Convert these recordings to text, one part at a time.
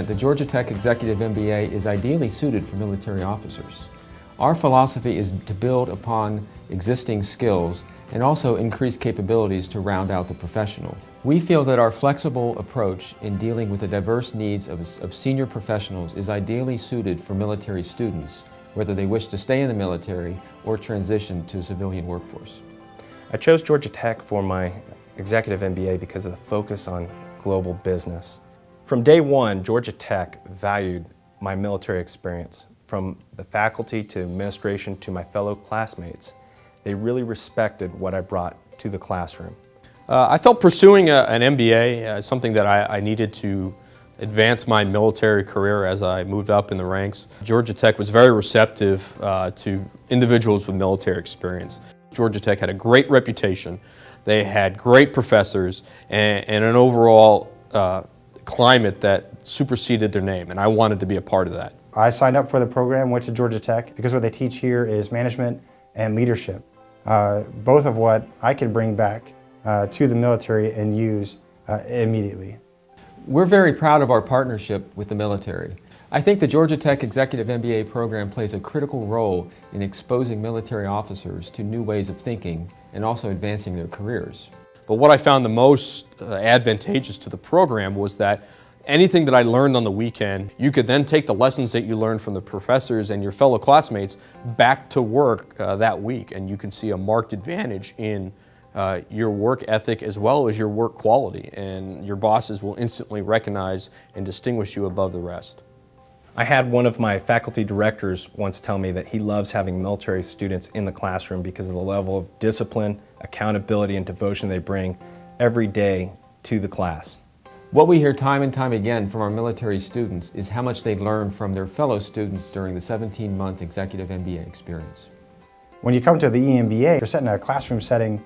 The Georgia Tech Executive MBA is ideally suited for military officers. Our philosophy is to build upon existing skills and also increase capabilities to round out the professional. We feel that our flexible approach in dealing with the diverse needs of senior professionals is ideally suited for military students, whether they wish to stay in the military or transition to a civilian workforce. I chose Georgia Tech for my Executive MBA because of the focus on global business. From day one, Georgia Tech valued my military experience. From the faculty to administration to my fellow classmates, they really respected what I brought to the classroom. I felt pursuing an MBA something that I needed to advance my military career as I moved up in the ranks. Georgia Tech was very receptive to individuals with military experience. Georgia Tech had a great reputation. They had great professors and an overall climate that superseded their name, and I wanted to be a part of that. I signed up for the program, went to Georgia Tech, because what they teach here is management and leadership, both of what I can bring back to the military and use immediately. We're very proud of our partnership with the military. I think the Georgia Tech Executive MBA program plays a critical role in exposing military officers to new ways of thinking and also advancing their careers. But what I found the most advantageous to the program was that anything that I learned on the weekend, you could then take the lessons that you learned from the professors and your fellow classmates back to work that week, and you can see a marked advantage in your work ethic as well as your work quality, and your bosses will instantly recognize and distinguish you above the rest. I had one of my faculty directors once tell me that he loves having military students in the classroom because of the level of discipline, accountability, and devotion they bring every day to the class. What we hear time and time again from our military students is how much they learn from their fellow students during the 17-month Executive MBA experience. When you come to the EMBA, you're set in a classroom setting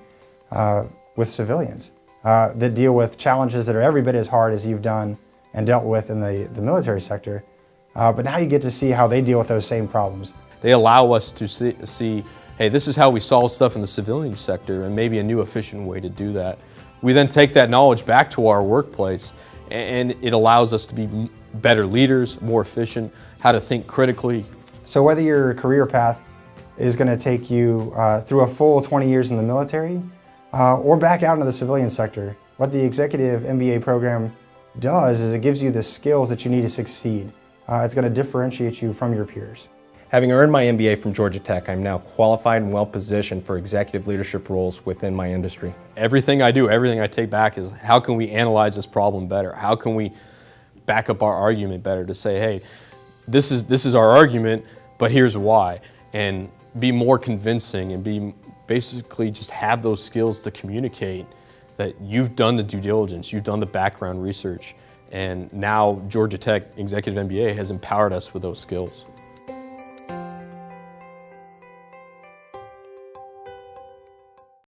with civilians that deal with challenges that are every bit as hard as you've done and dealt with in the military sector. But now you get to see how they deal with those same problems. They allow us to see, hey, this is how we solve stuff in the civilian sector and maybe a new efficient way to do that. We then take that knowledge back to our workplace, and it allows us to be better leaders, more efficient, how to think critically. So whether your career path is going to take you through a full 20 years in the military or back out into the civilian sector, what the Executive MBA program does is it gives you the skills that you need to succeed. It's going to differentiate you from your peers. Having earned my MBA from Georgia Tech, I'm now qualified and well positioned for executive leadership roles within my industry. Everything I do, everything I take back is how can we analyze this problem better? How can we back up our argument better to say, hey, this is our argument, but here's why. And be more convincing and basically just have those skills to communicate that you've done the due diligence, you've done the background research, and now Georgia Tech Executive MBA has empowered us with those skills.